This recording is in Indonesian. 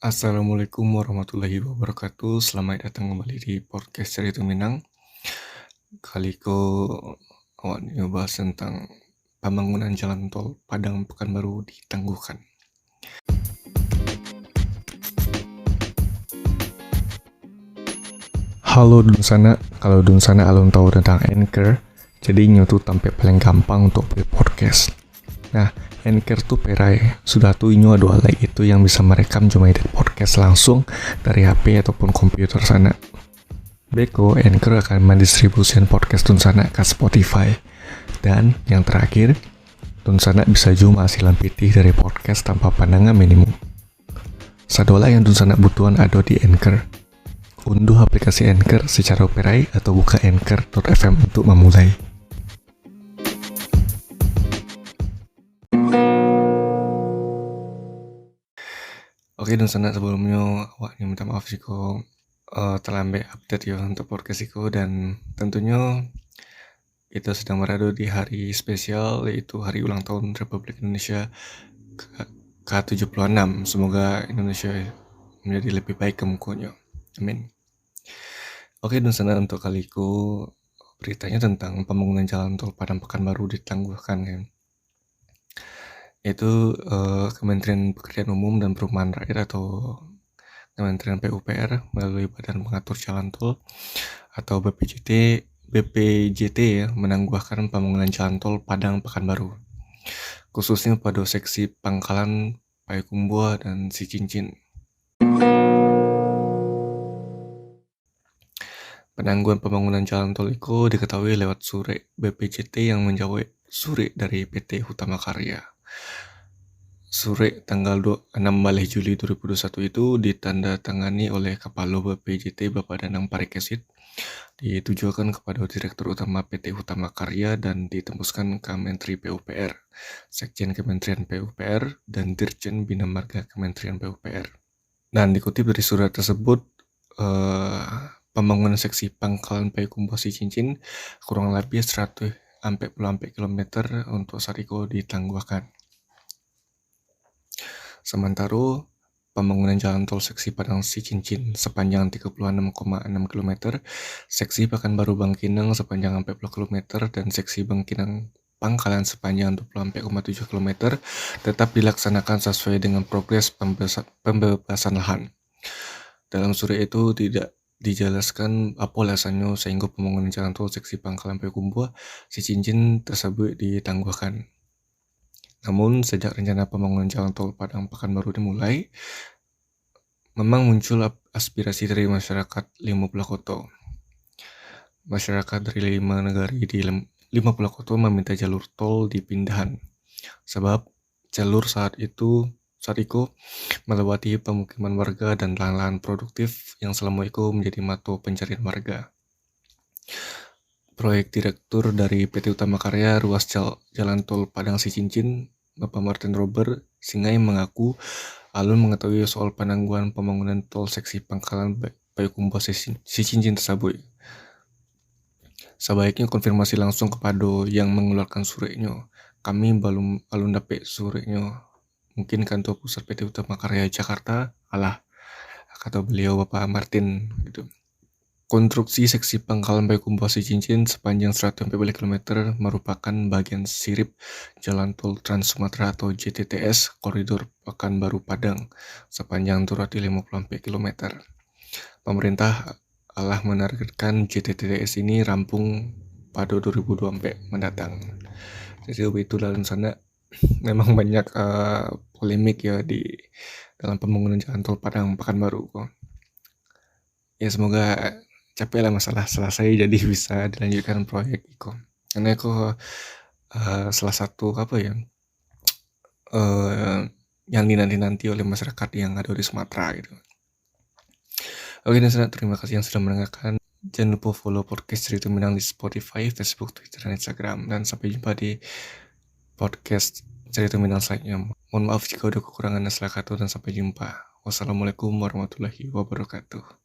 Assalamualaikum warahmatullahi wabarakatuh. Selamat datang kembali di podcast Cerita Minang. Kali ko awak ngebahas tentang pembangunan jalan tol Padang Pekanbaru ditangguhkan. Halo dun sana, kalau dun sana alun tahu tentang Anchor, jadi nyotu tampil paling gampang untuk buat podcast. Nah, Anchor tuh perai, sudah tuh inyo ada alai itu yang bisa merekam cuma edit podcast langsung dari HP ataupun komputer sana. Beko, Anchor akan mendistribusikan podcast Tun Sana ke Spotify. Dan yang terakhir, Tun Sana bisa juga hasilan pitih dari podcast tanpa pandangan minimum. Sadola yang Tun Sana butuhan ada di Anchor. Unduh aplikasi Anchor secara operai atau buka anchor.fm untuk memulai. Oke, Tun Sana sebelumnya awak minta maaf sih kok terlambat update ya untuk podcast itu, dan tentunya kita sedang berada di hari spesial, yaitu hari ulang tahun Republik Indonesia ke-76. Semoga Indonesia menjadi lebih baik kemudiannya. Amin. Oke, dan sana untuk kaliku beritanya tentang pembangunan jalan tol Padang Pekanbaru ditangguhkan ya. Itu Kementerian Pekerjaan Umum dan Perumahan Rakyat atau Kementerian PUPR melalui Badan Pengatur Jalan Tol atau BPJT ya, menangguhkan pembangunan jalan tol Padang Pekanbaru, khususnya pada seksi Pangkalan Payakumbuh dan Sicincin. Penangguhan pembangunan jalan tol itu diketahui lewat surat BPJT yang menjawab surat dari PT Hutama Karya. Surat tanggal 6 Juli 2021 itu ditandatangani oleh Kepala BPJT Bapak Danang Parikesit, ditujukan kepada Direktur Utama PT Hutama Karya dan ditembuskan ke Menteri PUPR, Sekjen Kementerian PUPR, dan Dirjen Bina Marga Kementerian PUPR. Dan dikutip dari surat tersebut, pembangunan seksi Pangkalan Payakumbuh Sicincin kurang lebih 100 km untuk saat itu ditangguhkan. Sementara pembangunan jalan tol seksi Padang Sicincin sepanjang 36,6 km, seksi Pekanbaru Bangkinang sepanjang 40 km, dan seksi Bangkinang Pangkalan sepanjang 24,7 km tetap dilaksanakan sesuai dengan progres pembebasan lahan. Dalam surat itu tidak dijelaskan apa alasannya sehingga pembangunan jalan tol seksi Pangkalan Payakumbuh Sicincin tersebut ditangguhkan. Namun sejak rencana pembangunan jalan tol Padang Pekanbaru dimulai, memang muncul aspirasi dari masyarakat 50 kota. Masyarakat dari 5 negara di 50 kota meminta jalur tol dipindahan, sebab jalur saat itu melewati pemukiman warga dan lahan-lahan produktif yang selama itu menjadi mata pencarian warga. Proyek Direktur dari PT Hutama Karya ruas jalan tol Padang Sicincin, Bapak Martin Robert Singai, mengaku alun mengetahui soal penangguhan pembangunan tol seksi Pangkalan Payakumbuh Sicincin tersebut. Sebaiknya konfirmasi langsung kepada yang mengeluarkan suratnya. Kami belum alun dapat suratnya. Mungkin kantor pusat PT Hutama Karya Jakarta, kata beliau Bapak Martin gitu. Konstruksi seksi Pangkalan Payakumbuh Sicincin sepanjang 140 km merupakan bagian sirip Jalan Tol Trans Sumatera atau JTTS Koridor Pekanbaru Padang sepanjang 250 km. Pemerintah menargetkan JTTS ini rampung pada 2024 mendatang. Jadi itu dalam sana memang banyak polemik ya di dalam pembangunan jalan tol Padang Pekanbaru. Ya semoga capek lah masalah selesai jadi bisa dilanjutkan proyek itu. Karena itu salah satu yang dinanti-nanti oleh masyarakat yang ada di Sumatera gitu. Oke, dan terima kasih yang sudah mendengarkan. Jangan lupa follow podcast Cerita Minang di Spotify, Facebook, Twitter, dan Instagram. Dan sampai jumpa di podcast Cerita Minang selanjutnya. Mohon maaf jika ada kekurangan dan salah kata, dan sampai jumpa. Wassalamualaikum warahmatullahi wabarakatuh.